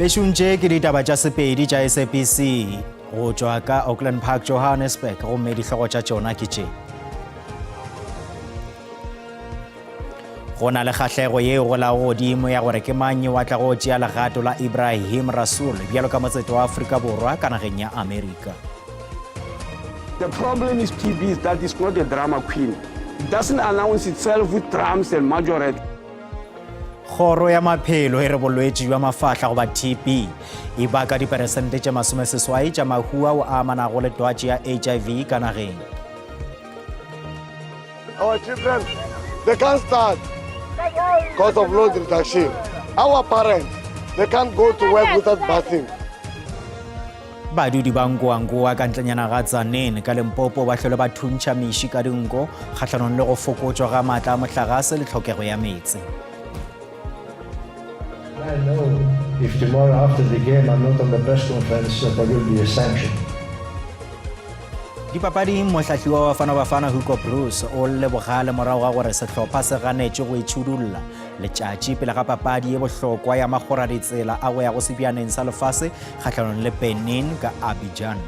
Bešuntše ke ditaba tša sepedi tša SABC go tšwa ka Auckland Park, Johannesburg, gomme dihlogo tša tšona ke tše. Go na le kgahlego yeo go la godimo ya gore ke mang wa tla go tšea legato la Ibrahim Rasool bjalo ka motsete wa Afrika Borwa ka nageng ya Amerika. The problem is TB is that it's not a drama queen. It doesn't announce itself with drums and majorette. Kgoro ya maphelo e re bolwetši jwa mafahla goba TB e baka diperesente tše 80 tša mahu ao a amanago le twatši ya HIV ka nageng. Our children, they can't start because of load reduction. Our parents, they can't go to work without bathing. Badudi ba nkoankoa ka ntlenyana ga Tzaneen ka Limpopo ba hlole ba thuntša miši ka dinko kgahlanong le go fokotšwa ga maatla a mohlagase le tlhokego ya metsi. I know if tomorrow after the game I'm not on the press conference, there will be a sanction. Dipapading mohlahliwa wa Bafana Bafana Hugo Broos o lebogale morago ga gore sehlopha se ganetše go itšhudulla letšatši pele ga papadi e bohlokwa ya magoraditsela a go ya go sebjaneng sa lefase kgahlanong le Benin ka Abidjan.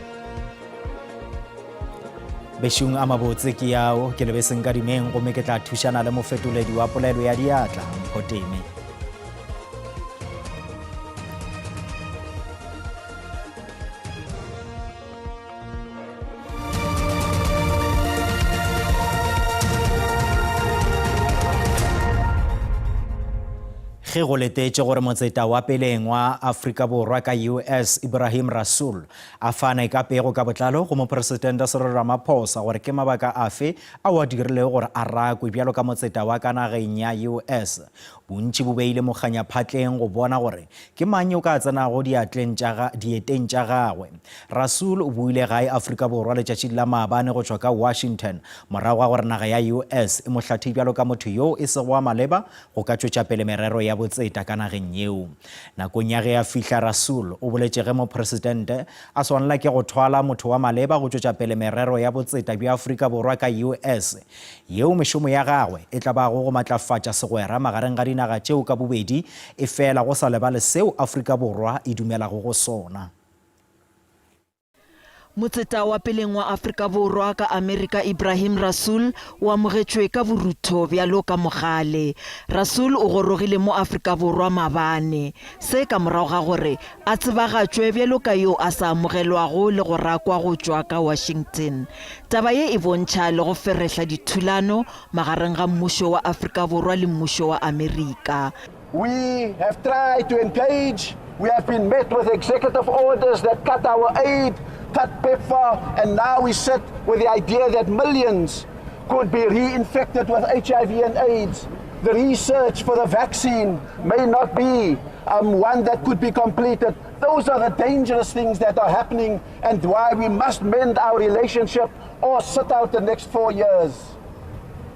Bešung a mabotse ke yao ke lebeseng ka dimeng gomme ke tla thušana le mofetoledi wa polelo ya diatla Mpho-Teme. Ge go letetše gore motseta wa peleng wa Afrika Borwa ka US Ibrahim Rasool a fane ka pego ka botlalo go mopresidente Cyril Ramaphosa gore ke mabaka afe a wa dirilego gore a rakwe bjalo ka motseta wa ka nageng ya US. Bontši bo beile moganyaphatleng go bona gore ke mang yo ka tsenago dieteng tša gagwe. Rasool o buile gae Afrika Borwa letšatši la maabane go tšwa ka Washington morago ga gore naga ya US e mohlathi bjalo ka motho yo e sego wa maleba go ka tšwetša pele merero ya botseta ka nageng yeo. Nakong ya ge a fihla Rasool o boletše ge mopresidente a swanela ke go thwala motho wa maleba go tšwetša pele merero ya botseta bja Afrika Borwa ka US yeo mešomo ya gagwe e tla ba go matlafatša segwera magareng ga dinaga tšeo ka bobedi e fela go sa lebale seo Afrika Borwa e dumelago go sona. Motseta wa peleng wa Afrika Borwa ka Amerika Ibrahim Rasool o amogetšwe ka borutho bjalo ka mogale. Rasool o gorogile mo Afrika Borwa mabane se ka morago ga gore a tsebagatšwe bjalo ka yo a sa amogelwago le go rakwa go tšwa ka Washington. Taba ye e bontšha le go ferehla dithulano magareng ga mmušo wa Afrika Borwa le mmušo wa Amerika. We have tried to engage. We have been met with executive orders that cut our aid, cut PEPFAR, and now we sit with the idea that millions could be reinfected with HIV and AIDS. The research for the vaccine may not be one that could be completed. Those are the dangerous things that are happening and why we must mend our relationship or sit out the next 4 years.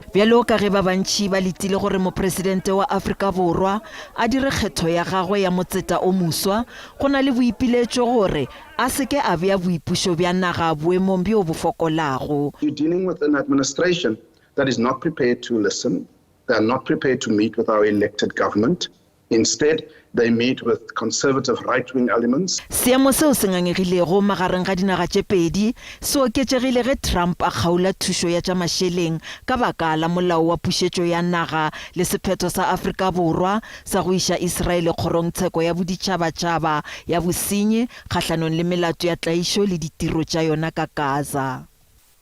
Bjalo ka ge ba bantši ba letile gore mopresidente wa Afrika Borwa a dire kgetho ya gagwe ya motseta o moswa go na le boipiletšo gore a seke a bea boipušo bja naga boemong bjo bo fokolago. You're dealing with an administration that is not prepared to listen. They are not prepared to meet with our elected government. Instead, they meet with conservative right-wing elements. Seemo seo se ngangegilego magareng ga dinaga tše pedi se oketšegile ge Trump a kgaula thušo ya tša mašeleng ka baka la molao wa pušetšo ya naga le sephetho sa Afrika Borwa sa go iša Israele kgorongtsheko ya boditšhabatšhaba ya bosenyi kgahlanong le melato ya tlaišo le ditiro tša yona ka Gaza.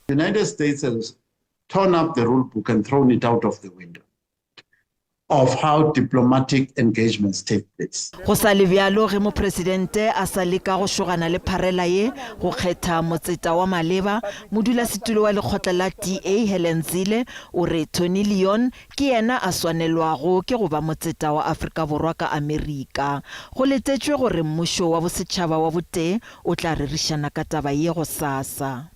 The United States has torn up the rule book and thrown it out of the window of how diplomatic engagements take place. Go sa le bjalo ge mopresidente a sa leka go šogana le pharela ye go kgetha motseta wa maleba modulasetulo wa lekgotla la DA Helen Zille o re Tony Leon ke yena a swanelwago ke go ba motseta wa Afrika Borwa ka Amerika. Go letetšwe gore mmušo wa bosetšhaba wa botee o tla rerišana ka taba ye go sasa.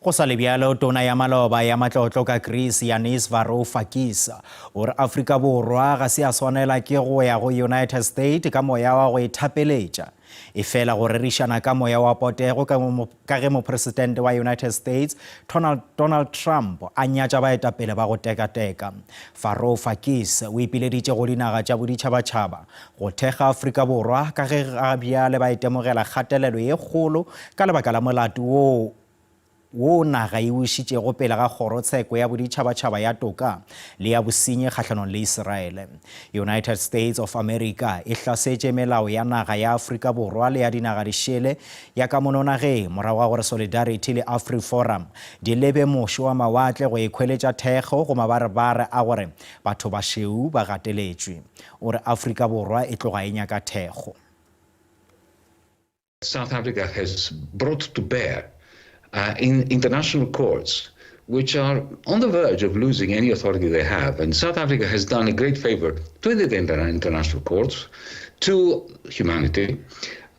Go sa le bjalo tona ya maloba ya matlotlo ka Greece Yanis Varoufakis gore Afrika Borwa ga se a swanela ke go ya go United States ka moya wa go ithapeletša e fela go rerišana ka moya wa potego ka ge mopresidente wa United States Donald Trump a nyatša baetapele ba go tekateka. Farouk Fakis o ipileditše go dinaga tša boditšhabatšhaba go thekga Afrika Borwa ka ge ga bjale ba itemogela kgatelelo ye kgolo ka lebaka la molato wo naga e bušitšego pele ga kgorotsheko ya boditšhabatšhaba ya toka le ya bosenyi kgahlano le Israel. United States of America e hlasetše melao ya naga ya Afrika Borwa le ya dinaga di šele ya ka mononageng morago ga gore Solidarity le AfriForum di lebe mošo wa mawatle go ikhweletša thekgo go mabarebare a gore batho ba šweu ba gateletšwe. O re Afrika Borwa e tloga e nyaka thekgo. South Africa has brought to bear in international courts, which are on the verge of losing any authority they have. And South Africa has done a great favor to the international courts, to humanity,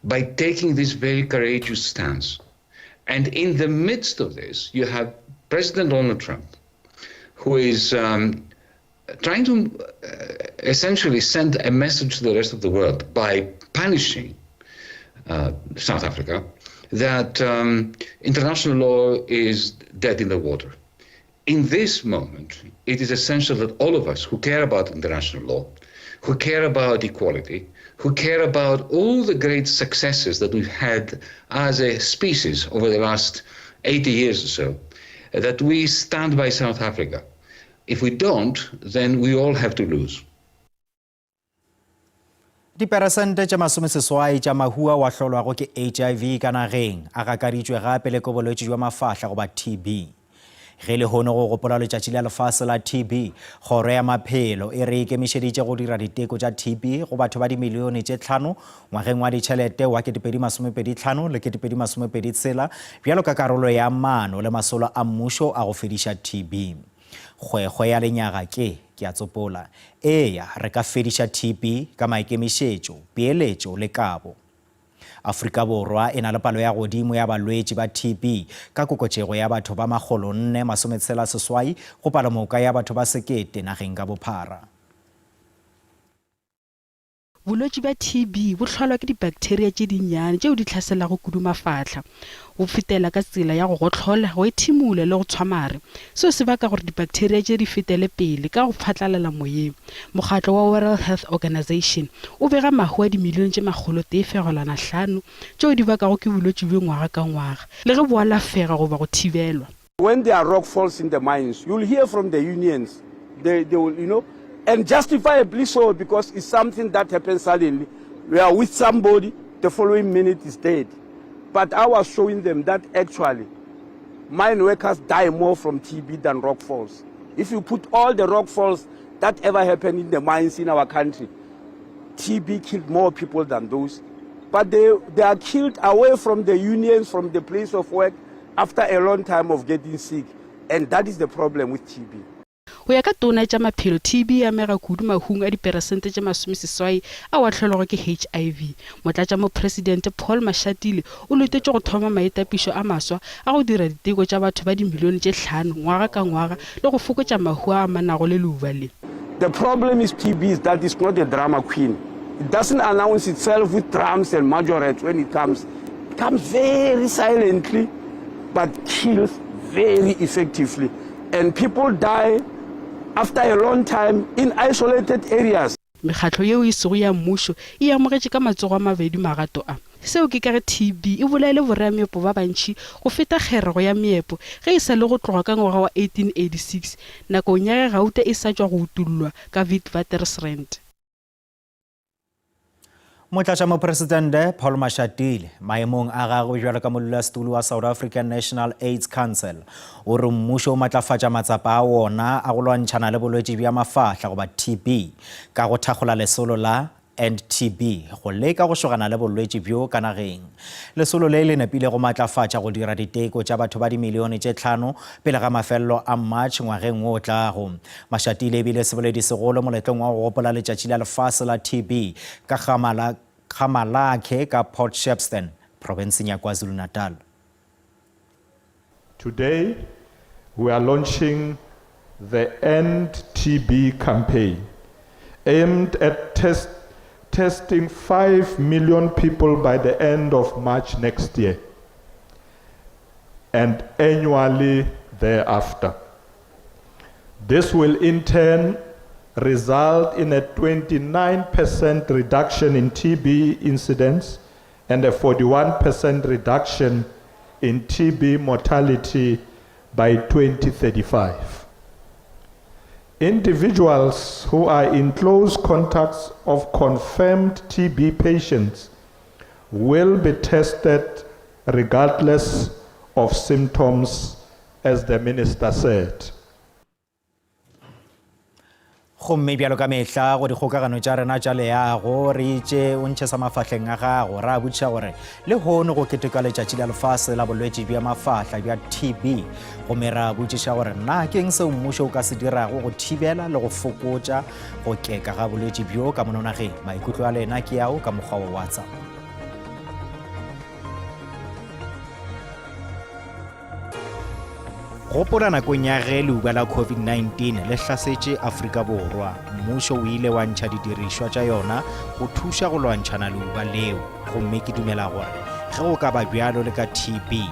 by taking this very courageous stance. And in the midst of this, you have President Donald Trump, who is trying to essentially send a message to the rest of the world by punishing South Africa that international law is dead in the water. In this moment, it is essential that all of us who care about international law, who care about equality, who care about all the great successes that we've had as a species over the last 80 years or so, that we stand by South Africa. If we don't, then we all have to lose. Diperesente tša masomeseswai tša mahua wa hlolwago ke HIV ka nageng a gakaditšwe gape le ko bolwetši jwa mafahla goba TB. Ge le hono go gopola letšatši la lefase la TB, kgoro ya maphelo e re ikemišeditše go dira diteko tša TB go batho ba dimilione tše 5 ngwageng wa ditšhelete wa 2025 le 2026 bjalo ka karolo ya maano le masolo a mmušo a go fediša TB. Kgwekgwe ya lenyaga ke a tsopola eya re ka fediša TB ka maikemišetšo, peeletšo le kabo. Afrika Borwa e na le palo ya godimo ya balwetši ba TB ka kokotšego ya batho ba 468 go palomoka ya batho ba 1,000 nageng ka bophara. Bolwetši ba TB bo tlholwa ke dibakteria tše dinnyane tšeo di hlaselago kudu mafahla go fetela ka tsela ya go gotlhola, go ethimula le go tshwamare. Seo se baka gore dibakteria tše di fetele pele ka go phatlalela moyeng. Mokgatlo wa World Health Organization o bega mahu a dimilione tše 105 tšeo di bakago ke bolwetši bjo ngwaga ka ngwaga le ge bo alafega goba go thibelwa. When there are rock falls in the mines, you'll hear from the unions. They will, and justifiably so, because it's something that happens suddenly. We are with somebody, the following minute is dead. But I was showing them that actually mine workers die more from TB than rock falls. If you put all the rock falls that ever happened in the mines in our country, TB killed more people than those. But they are killed away from the unions, from the place of work, after a long time of getting sick. And that is the problem with TB. Go ya ka tona tša maphelo, TB ya mega kudu mahung a diperesente tša 80 a wa tlholwago ke HIV. Motlatša mopresidente Paul Mashatile o letetše go thoma maetapišo a maswa a go dira diteko tša batho ba dimilione tše 5 ngwaga ka ngwaga le go fokotša mahu a manago le leuba le. The problem is TB is that it's not a drama queen. It doesn't announce itself with drums and majorettes when it comes. It comes very silently, but kills very effectively. And people die after a long time in isolated areas. Mekgatlo yeo e sego ya mmušo e amogetše ka matsogo a mabedi magato a. Seo ke kare TB e bolaile boreameepo ba bantši go feta kgerego ya meepo ge e sa le go tloga ka ngwaga wa 1886 nakong ya ge Gauta e sa tšwa go utullwa ka Witwatersrand. Motlatša mopresidente Paul Mashatile maemong a gagwe bjalo ka modulasetulo wa South African National AIDS Council o re mmušo o matlafatša matsapa a wona a go lwantšhana le bolwetši bja mafahla goba TB ka go thakgola lesolo la NTB go leka go šogana le bolwetši bjo ka nageng. Lesolo le le nepile go matlafatša go dira diteko tša batho ba dimilione tše 5 pele ga mafelelo a March ngwageng o tlago. Mashatile e bile seboledi segolo moletlong wa go gopola letšatši la lefase la TB ka Gamalakhe ka Port Shepstone, province ya KwaZulu-Natal. Today, we are launching the End TB campaign aimed at testing 5 million people by the end of March next year, and annually thereafter. This will in turn result in a 29% reduction in TB incidence and a 41% reduction in TB mortality by 2035. Individuals who are in close contacts of confirmed TB patients will be tested regardless of symptoms, as the minister said. Gomme bjalo ka mehla go dikgokagano tša rena tša leago re itše o ntšhesa mafahleng a gago ra botša gore le hono go keteka letšatši la lefase la bolwetši bja mafahla bja TB gomme ra botšiša gore na ke eng seo mmušo o ka se dirago go thibela le go fokotša go keka ga bolwetši bjo ka mononageng. Maikutlo a lena ke yao ka mokgwa wa WhatsApp. Gopola nakong ya ge leuba la COVID-19 le hlasetše Afrika Borwa, mmušo o ile wa ntšha didirišwa tša yona go thuša go lwantšhana leuba leo. Gomme ke dumela gore ge go ka ba bjalo le ka TB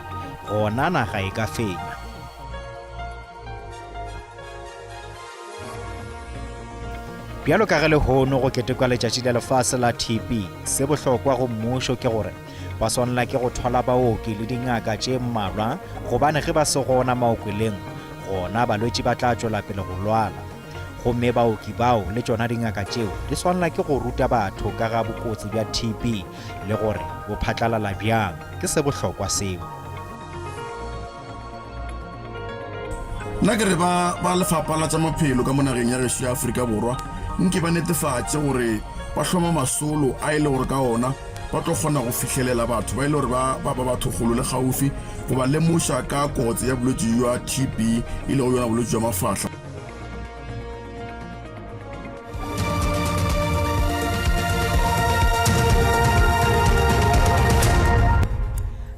gona naga e ka fenya. Bjalo ka ge le hono go ketekwa letšatši la lefase la TB, se bohlokwa go mmušo ke gore ba swanela ke go thola baoki le dingaka tše mmalwa gobane ge ba se gona maokeleng gona balwetši ba tla tšwela pele go lwala. Gomme baoki bao le tšona dingaka tšeo di swanela ke go ruta batho ka ga bokotsi bja TB le gore bo phatlalala bjang, ke se bohlokwa seo. Nna ke re ba lefapha la tša maphelo ka monageng ya gešo ya Afrika Borwa nke ba netefatše gore ba hloma masolo a ile gore ka ona ba tlo kgona go fihlelela batho ba ile gore ba batho golo le gaufi go ba lemoša ka kotsi ya bolwetši jwa TB ile go yona bolwetši jwa mafahla.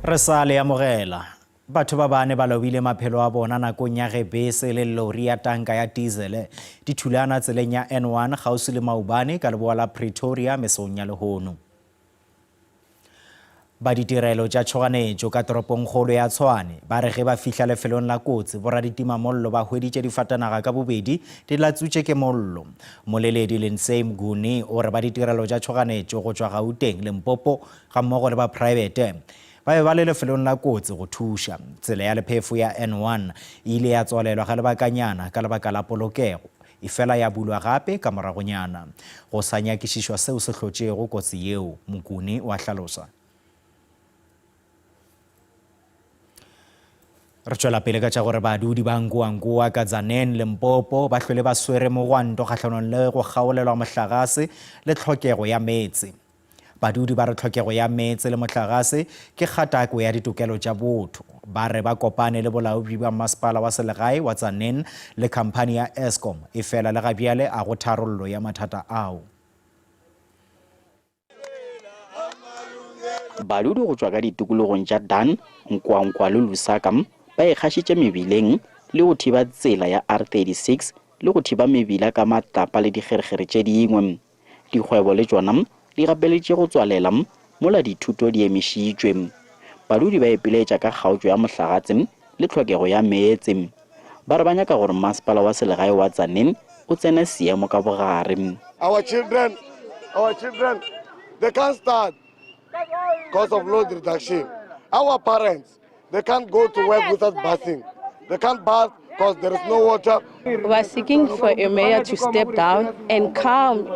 Re sa le amogela batho ba bane ba lobile maphelo a bona nakong ya ge bese le lori ya tanka ya diesel di thulana tseleng ya N1 gausi le Maubane ka leboa la Pretoria mesong ya lehono. Ba ditirelo tša tšhoganetšo ka toropong kgolo ya Tshwane ba re ge ba fihla lefelong la kotsi boraditimamollo ba hweditše difatanaga ka bobedi di latsutše ke mollo. Moleledi Lindsay Mguni o re ba ditirelo tša tšhoganetšo go tšwa Gauteng, Limpopo ga mmogo le ba private ba be ba le lefelong la kotsi go thuša. Tsela ya lephefu ya N1 ile ya tswalelwa ga lebakanyana ka lebaka la polokego efela ya bulwa gape ka moragonyana go sa nyakišišwa seo se hlotšego kotsi yeo. Mguni wa hlalosa. Re tšwela pele ka tša gore badudi ba Nkuankua ka Tzaneen, Limpopo ba hlwele ba swere mogwanto kgahlanong le go kgaolelwa mohlagase le tlhokego ya meetse. Badudi ba re tlhokego ya meetse le mohlagase ke kgatako ya ditokelo tša botho. Ba re ba kopane le bolaodi ba masepala wa selegae wa Tzaneen le khamphani ya Eskom efela le gabjale a go tharollo ya mathata ao. Badudi go tšwa ka ditokologong tša Dan, Nkuankua le Lusaka ba ikgašitše mebileng le go thiba tsela ya R36 le go thiba mebila ka matapa le dikgerekgere tše dingwe. Dikgwebo le tšona di gapeletše go tswalela mola dithuto di emišitšwe. Badudi ba epiletša ka kgaotšo ya mohlagatse le tlhokego ya meetse. Ba re ba nyaka gore masepala wa selegae wa Tzaneen o tsene seemo ka bogare. Our children, they can't start because of load reduction. Our parents, they can't go to work without bathing. They can't bath because there is no water. We are seeking for a mayor to step down and calm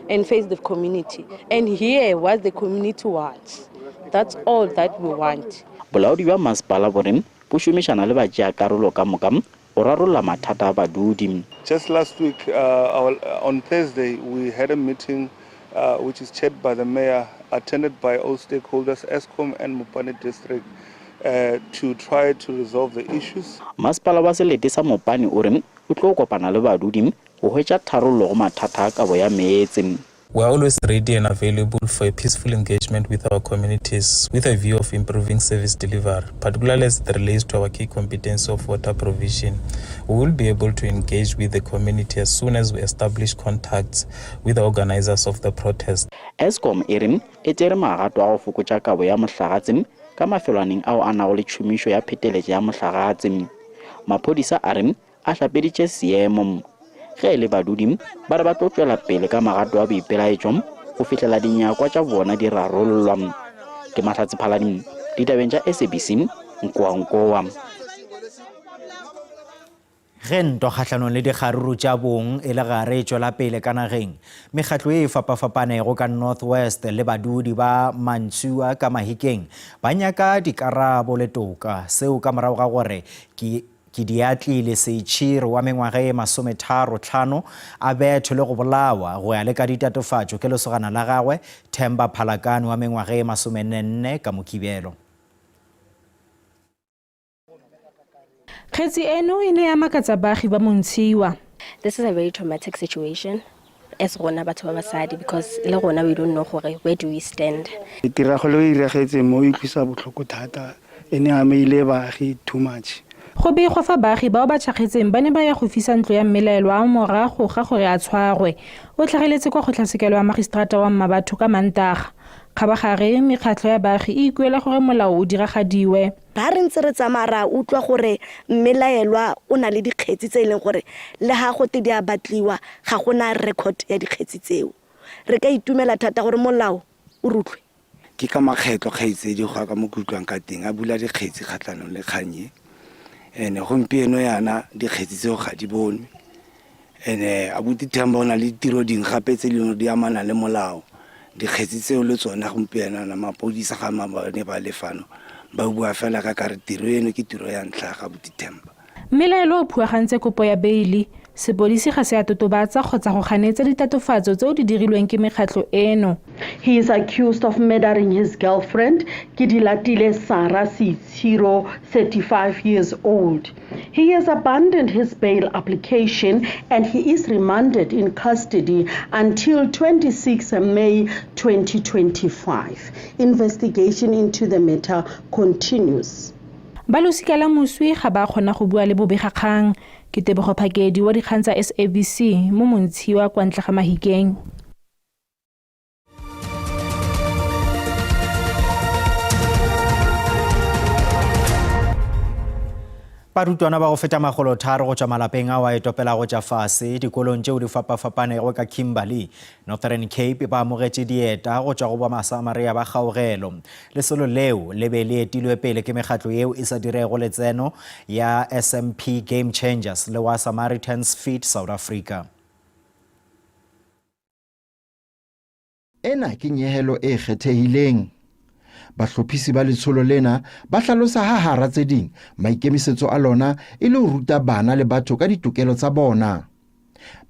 and face the community and hear what the community wants. That's all that we want. Bolaodi ba masepala bone bo šomišana le batšeakarolo ka moka go rarolla mathata a badudi. Just last week, on Thursday, we had a meeting which is chaired by the mayor, attended by all stakeholders, Eskom and Mopane district, to try to resolve the issues. Masepala wa selete sa Mopane o re o tlo kopana le badudi go hwetša tharollo go mathata a kabo ya meetse. We are always ready and available for a peaceful engagement with our communities with a view of improving service delivery, particularly as it relates to our key competence of water provision. We will be able to engage with the community as soon as we establish contacts with the organizers of the protest. Eskom erim e tsere magato a go fokotsa kabo ya motlhagatsi ka mafelwaneng ao a nago le tšhomišo ya pheteletšo ya motlhagatsi. Maphodisa a reng a hlapeditše seemo ge le badudi ba re ba tlo tswela pele ka magato a boipelaetšo go fihlela dinyakwa tša bona di rarollwa. Ke Mahlatse Phalane, ditabeng tša SABC, Nkoankoa. Ge ntwa kgatlhanong le dikgaruru tša bong e le gare e tšwela pele ka nageng, mekgatlo e fapafapanego ka North West le badudi ba Mantsua ka Mahikeng ba nyaka dikarabo le toka, seo ka morago ga gore ke Diatlile Seichiri wa mengwaga e 35 a betho le go bolawa go ya le ka ditatofatšo ke lesogana la gagwe Themba Phalakane wa mengwaga e 44 ka Mokibelo. Kgetsi eno e ne ya makatsa baagi ba Montshiwa. This is a very traumatic situation as rona batho ba basadi because le rona we don't know where do we stand. Tiragalo e regetse mo itlisa botlhoko thata ene a meile baagi too much. Go begwa fa baagi bao ba tšhagetseng ba ne ba ya go fisa ntlo ya mmelaelwa a morago ga gore a tshwarwe. O tlhageletse kwa kgotlatshekelo ya magistrata wa Mmabatho ka Mantaga. Khabagare mekgatlo ya baagi e ikuela gore molao o diragadiwe. Ba re ntse re tsamara utlwa gore mmelaelwa o na le dikgetsi tse ileng gore le ha go te di a batliwa ga gona record ya dikgetsi tseo. Re ka itumela thata gore molao o rutlwe. Ke ka makgetlo kgetsi di go ka mokutlwang ka teng a bula dikgetsi kgatlanong le kganye. Ene gompieno yana dikgetsi tseo ga di bonwe. Ene abuti Themba ona le tiro ding gape tse leno di amana le molao. Dikgetsi tseo le tsona gompieno na mapodisa ga mabane ba lefano ba bua fela ka kare tiro eno ke tiro ya ntlha ga abuti Themba. Mmelaelwa o phuagantse kopo ya beili. Sepodisi ga se a totobatsa kgotsa go ganetsa ditatofatso tseo di dirilweng ke mekgatlo eno. He is accused of murdering his girlfriend, Diatlile Seichiri, 35 years old. He has abandoned his bail application and he is remanded in custody until 26 May 2025. Investigation into the matter continues. Balosika la moswi ga ba kgona go bua le bobegakgang. Ke Tebego Phakedi wa dikgang tsa SABC mo Montshiwa kwa ntle ga Mahikeng. Barutwana ba go feta 300 go tšwa malapeng a wa etopela go tša fase dikolong tšeo di fapafapanego ka Kimberley, Northern Cape ba amogetše dieta go tšwa go ba Masamaria ba kgaogelo. Lesolo leo le be le etilwe pele ke mekgatlo yeo e sa dirego letseno ya SMP Game Changers le wa Samaritan's Feet South Africa. Ena ke nyehelo e kgethehileng. Bahlophisi ba letsholo lena ba hlalosa ha hara tse ding maikemisetso a lona e le ho ruta bana le batho ka ditokelo tsa bona.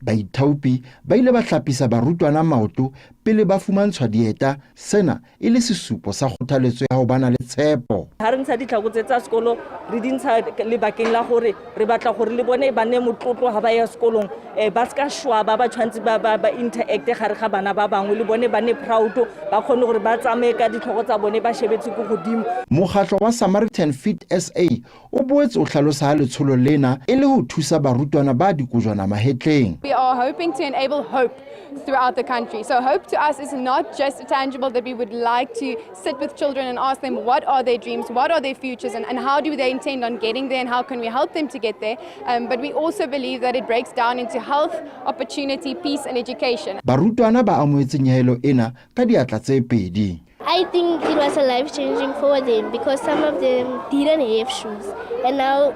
Baithaopi ba ile ba hlapisa barutwana maoto pele ba fumantshwa dieta, sena e le sesupo sa kgothaletso ya ho bana le tshepo. Ha re ntsha ditlhako tsa sekolo re dintsha le bakeng la gore re batla gore le bone ba ne motlotlo ha ba ya sekolong ba ska shwa ba tshwantse ba interact gare ga bana ba bangwe le bone ba ne proud ba kgone gore ba tsamaye ka ditlhoko tsa bone ba shebetse go godimo. Mokgatlo wa Samaritan Feet SA o boetse o hlalosa ha letsholo lena e le ho thusa barutwana ba dikojwana mahetleng. We are hoping to enable hope throughout the country. So hope to us is not just tangible that we would like to sit with children and ask them what are their dreams, what are their futures, and how do they intend on getting there, and how can we help them to get there. But we also believe that it breaks down into health, opportunity, peace and education. Barutwana ba amoetse nyehelo ena ka diatla tse pedi. I think it was a life-changing for them because some of them didn't have shoes and now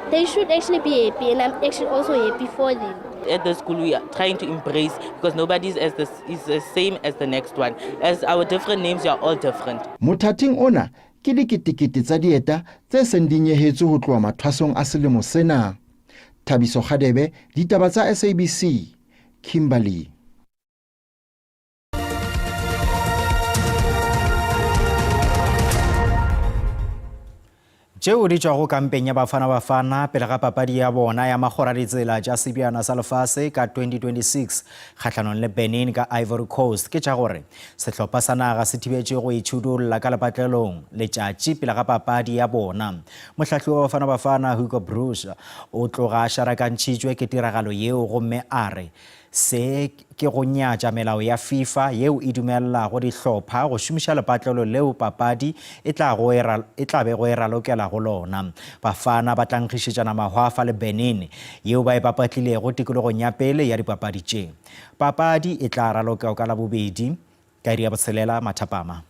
they should actually be happy, and I'm actually also happy for them. At the school we are trying to embrace because nobody is the same as the next one. As our different names, we are all different. Mothating ona ke diketekete tsa dieta tse seng di nyehetswe ho tloha mathwasong a selemo sena. Thabiso Khadebe, ditaba tsa SABC, Kimberley. tšeo di tšwago kampeng ya Bafana pele ga papadi ya bona ya magoraditsela tša sebjana sa lefase ka 2026 kgatlhanong le Benin ka Ivory Coast ke tša gore sehlopha sa naga se thibetše go itšhudulla ka lepatlelong letšatši pele ga papadi ya bona. Mohlahli wa Bafana Hugo Broos o tloga a šarakantšitšwe ke tiragalo yeo gomme a re se ke go nyatša melao ya FIFA yeo e dumelela go dihlopha go šomiša lepatlelo leo papadi e tla be go e ralokela go lona. Bafana ba tlankgišetšana mahwafa le Benin yeo ba e papatlilego tikologong ya pele ya dipapadi tše. Papadi e tla ralokela ka labobedi ka iri ya botshelela mathapama.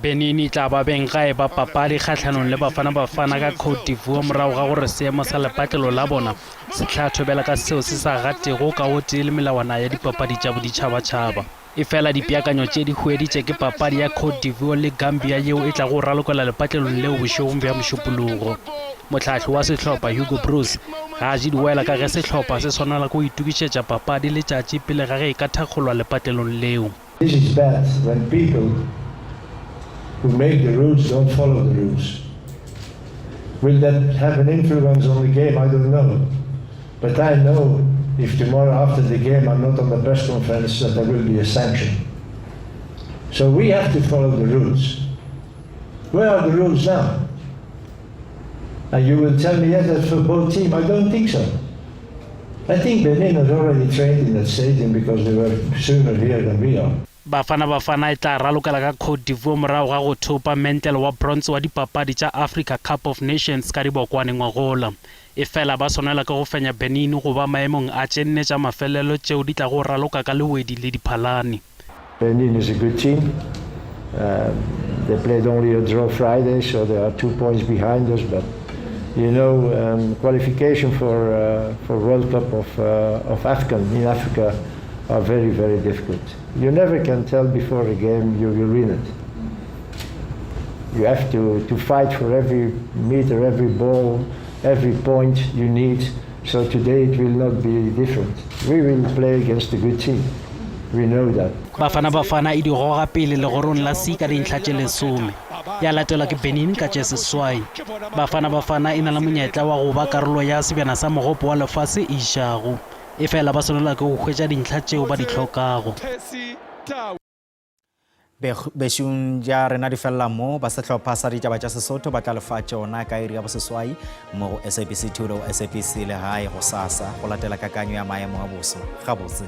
Benin e tla ba beng gae ba papadi kgatlhanong le Bafana ka Cote d'Ivoire morago ga gore seemo sa lepatlelo la bona se tla thobela ka seo se sa gatego ka o tee le melawana ya dipapadi tša boditšhabatšhaba. E fela dipeakanyo tše di hueditše ke papadi ya Cote d'Ivoire le Gambia yeo e tla go ralokela lepatlelong leo bošegong bja mošupologo. Mohlahli wa sehlopha Hugo Broos ga a je diwela ka ge sehlopha se swanela ko itukišetša papadi letšatši pele ga ge e ka thakgolwa lepatlelong leo. This is bad when people who make the rules don't follow the rules. Will that have an influence on the game? I don't know. But I know if tomorrow after the game I'm not on the press conference that there will be a sanction. So we have to follow the rules. Where are the rules now? And you will tell me, yes, that's for both teams. I don't think so. I think Benin has already trained in that stadium because they were sooner here than we are. Bafana e tla ralokela ka Cote d'Ivoire morago ga go thopa mentlelo wa bronze wa dipapadi tša Africa Cup of Nations ka dibokwane ngwagola. E fela ba swanela ke go fenya Benin go ba maemong a tše nne tša mafelelo tšeo di tla go raloka ka lewedi le diphalane. Benin is a good team. They played only a draw Friday, so they are 2 points behind us. But you know, qualification for World Cup of Afghan in Africa are very, very difficult. You never can tell before a game you will win it. You have to fight for every meter, every ball, every point you need. So today it will not be different. We will play against a good team. We know that. Bafana e di goga pele le gorong la C ka dintlha tše 10. Ya latelwa ke Benin ka tše seswai. Bafana e na le monyetla wa go ba karolo ya sebjana sa mogopo wa lefase e išago. E fela ba swanela ke go hwetša dintlha tšeo ba di hlokago. Bešong ja rena di felela mo ba sehlopha sa ditaba tša Sesotho ba tla lefa tšona ka iri ya boseswai mo go SABC 2 le SABC le hae go sasa go latela kakanyo ya maemo a boso gabotse.